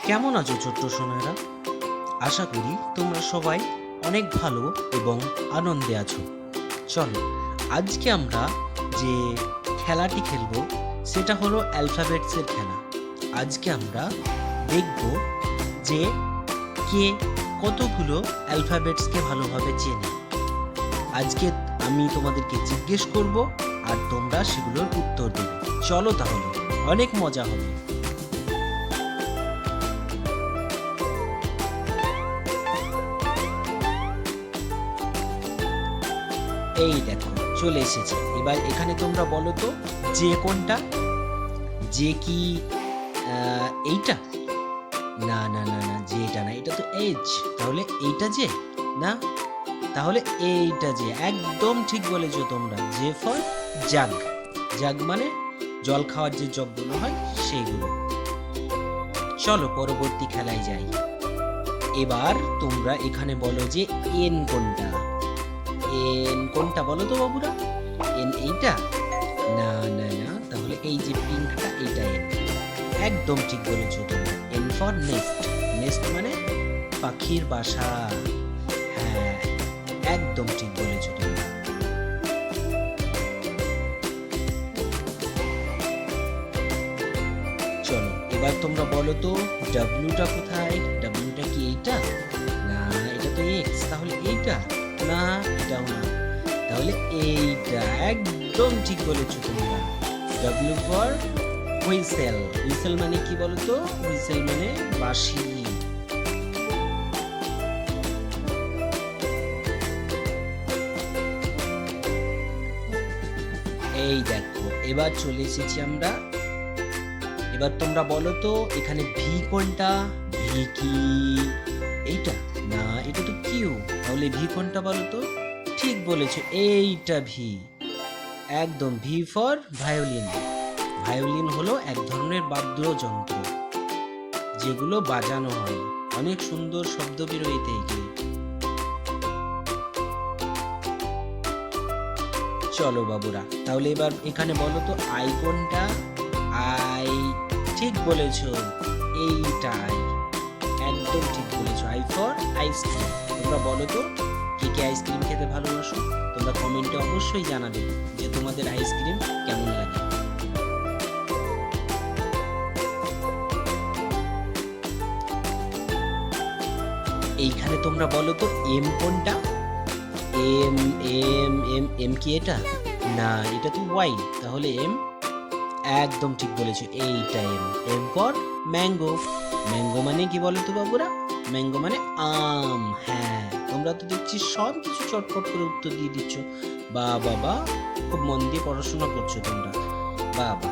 কেমন আছো ছোট্ট সোনারা? আশা করি তোমরা সবাই অনেক ভালো এবং আনন্দে আছো। চলো, আজকে আমরা যে খেলাটি খেলবো সেটা হলো অ্যালফাবেটসের খেলা। আজকে আমরা দেখব যে কে কতগুলো অ্যালফাবেটসকে ভালোভাবে চেনে। আজকে আমি তোমাদেরকে জিজ্ঞেস করব আর তোমরা সেগুলোর উত্তর দেবে। চলো তাহলে, অনেক মজা হবে। এই দেখো, চলে এসেছে। এবার এখানে তোমরা বলো তো, যে কোনটা? যে কি এইটা? না না না না, যে এটা না, এটা তো এইচ। তাহলে এইটা যে না, তাহলে এইটা যে। একদম ঠিক বলেছো তোমরা। যে ফর জাগ। জাগ মানে জল খাওয়ার যে জগগুলো হয় সেইগুলো। চলো পরবর্তী খেলায় যাই। এবার তোমরা এখানে বলো যে এন কোনটা? এন কোনটা বলো তো বাবুরা? এন এইটা? না না না, তাহলে এই যে পিঙ্কটা, এইটা এন। একদম ঠিক বলেছো তোমরা। N for nest. নেস্ট মানে পাখির বাসা। হ্যাঁ, একদম ঠিক বলেছো তোমরা। চলো এবার তোমরা বলো তো, ডাব্লিউটা কোথায়? ডাব্লিউটা কি এইটা? না, এটা তো এক্স। তাহলে এইটা? না, এটাও না। তাহলে এইটা। একদম ঠিক বলেছো তোমরা। W for whistle. হুইসেল মানে কি বলতো? হুইসেল মানে বাঁশি। এই দেখো, এবার চলে এসেছি আমরা। এবার তোমরা বলো তো, এখানে ভি কোনটা? ভি কি এইটা? না, এটা তো কিউ। তাহলে ভি কোনটা বলো তো? ঠিক বলেছো, এইটা ভি। একদম, ভি ফর ভায়োলিন। ভায়োলিন হলো এক ধরনের বাদ্যযন্ত্র যেগুলো বাজানো হয়। অনেক সুন্দর শব্দ বেরোয় থেকে। চলো বাবুরা, তাহলে এবার এখানে বলো তো, আই কোনটা? আই। ঠিক বলেছো, এইটা আই। একদম ঠিক বলেছো। I for ice cream. তোমরা বলো তো, কে কে আইসক্রিম খেতে ভালোবাসো? তোমরা কমেন্টে অবশ্যই জানাবে যে তোমাদের আইসক্রিম কেমন লাগে। এইখানে তোমরা বলো তো, এম কোনটা? এম এম এম এম কি এটা? না, এটা তো ওয়াই। তাহলে এম। একদম ঠিক বলেছো, এইটা M. M for mango. Mango মানে কি বলো তো বাবুরা? ম্যাঙ্গো মানে আম। হ্যাঁ, তোমরা তো দেখছি সব কিছু চটপট করে উত্তর দিয়ে দিচ্ছ। বা বাবা, খুব মন দিয়ে পড়াশোনা করছো তোমরা। বাবা,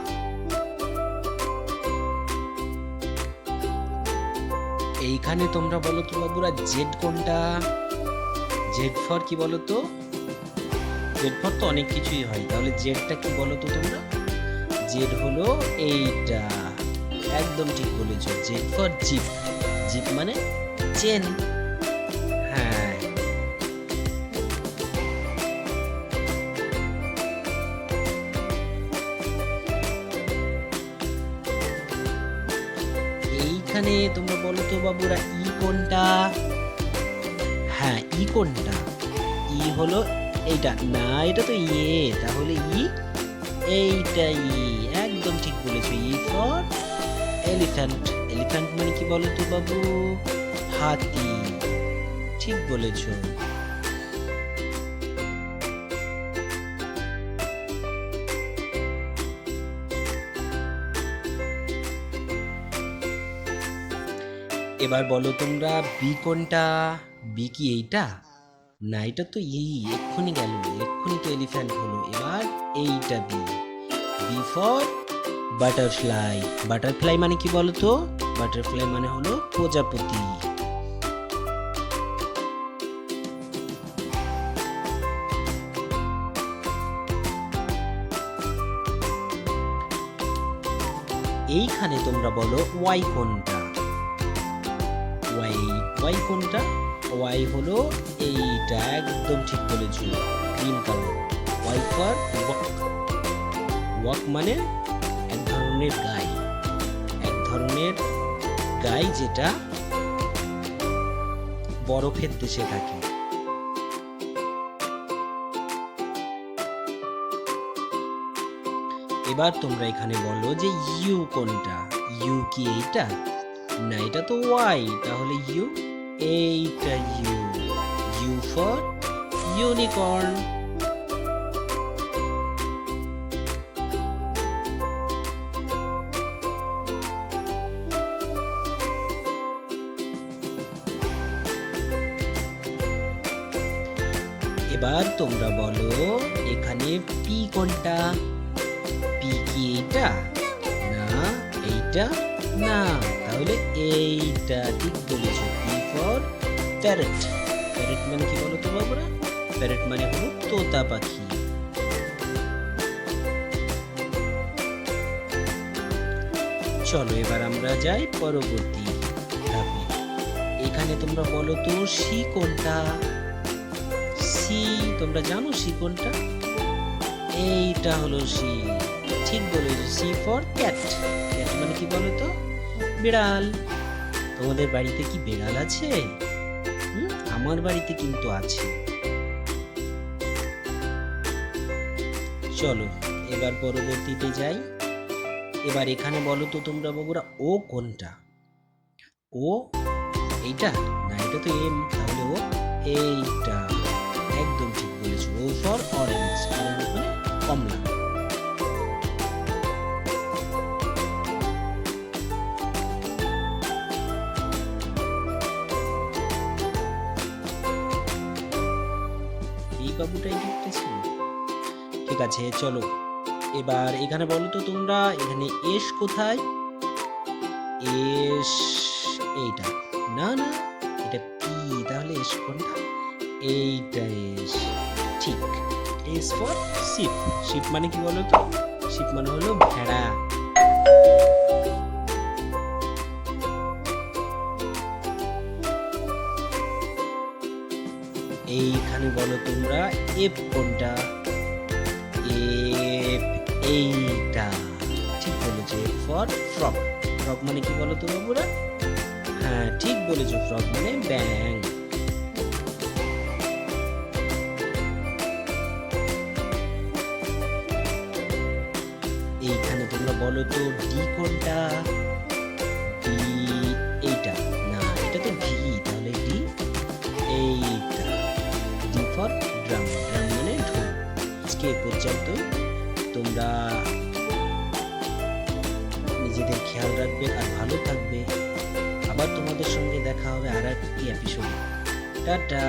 এইখানে তোমরা বলো তো বাবুরা, জেড কোনটা? জেড ফর কি বলো তো? জেড ফর তো অনেক কিছুই হয়। তাহলে জেডটা কি বলো তো তোমরা? জেড হলো এইটা। একদম ঠিক বলেছো, জেড ফর জিপ। জিপ মানে চেন। হ্যাঁ, এইখানে তোমরা বলো তো বাবুরা, ই কোনটা? হ্যাঁ, ই কোনটা? ই হলো এইটা। না, এটা তো ইয়ে। তাহলে ই, এইটা ই। একদম ঠিক বলেছো, ই ফর এলিফ্যান্ট। এলিফ্যান্ট মানে কি বলো তো বাবু? হাতি। ঠিক বলেছো। এবার বলো তোমরা, বি কোনটা? বি কি এইটা? না, এটা তো এই এক্ষুনি গেল। এক্ষুনি তো এলিফ্যান্ট হলো। এবার এইটা B. B for butterfly. Butterfly মানে কি বলো তো? বাটারফ্লাই মানে হলো প্রজাপতি। এইখানে তোমরা বলো, ওয়াই কোনটা? ওয়াই। ওয়াই কোনটা? ওয়াই হলো এইটা। একদম ঠিক বলেছো, green colour. Y for walk. Walk মানে এক ধরনের গাই, এক ধরনের গাই যেটা বরফের দেশে থাকে। এবার তোমরা এখানে বলো যে ইউ কোনটা? ইউ কি এইটা? না, এটা তো ওয়াই, তাহলে ইউ, এইটা ইউ। You for unicorn. এবার তোমরা বলো এখানে পি কোনটা? পি কি এইটা? না, এইটা না, তাহলে এইটা। ঠিক বলেছো, পি ফর প্যারট। প্যারট মানে কি বলো তো বাবুরা? প্যারট মানে হলো তোতা পাখি। চলো এবার আমরা যাই পরবর্তী ধাপে। এখানে তোমরা বলো তো সি কোনটা? সি, তোমরা জানো সি কোনটা? এইটা হলো সি। ঠিক বলেছো, সি ফর ক্যাট। ক্যাট মানে কি বলো তো? বিড়াল। তোমাদের বাড়িতে কি বিড়াল আছে? আমার বাড়িতে কিন্তু আছে। চলো এবার পরবর্তীতে যাই। এবার এখানে বলো তো তোমরা বাবুরা ও কোনটা? ও এইটা? না, এটা তো এম, তাহলে ও এইটা। একদম ঠিক বলেছো, ও ফর অরেঞ্জ। অরেঞ্জ মানে কমলা। এই বাবুটাই লিখতেছি। ঠিক আছে, চলো এবার এখানে বলো তো তোমরা এখানে এস কোথায়? এস এইটা? না না, এটা পি, তাহলে এস কোনটা? এইটা এস। ঠিক, এস ফর শিপ। শিপ মানে কি বলো তো? শিপ মানে হলো ভেড়া। এইখানে বলো তোমরা এফ কোনটা? এফ এইটা। ঠিক বলেছো, এফ ফর ফ্রগ। ফ্রগ মানে কি বলো তো বাবুরা? হ্যাঁ, ঠিক বলেছো, ফ্রগ মানে ব্যাং। এইখানে তোমরা বলো তো ডি কোনটা? ডি এইটা? না, এটা তো ভি, তাহলে ডি এইটা। D for drum. ড্রাম মানে ঢোল। আজকে এ পর্যন্ত। তোমরা নিজেদের খেয়াল রাখবে আর ভালো থাকবে। আবার তোমাদের সঙ্গে দেখা হবে আর একটি এপিসোডে। টাটা।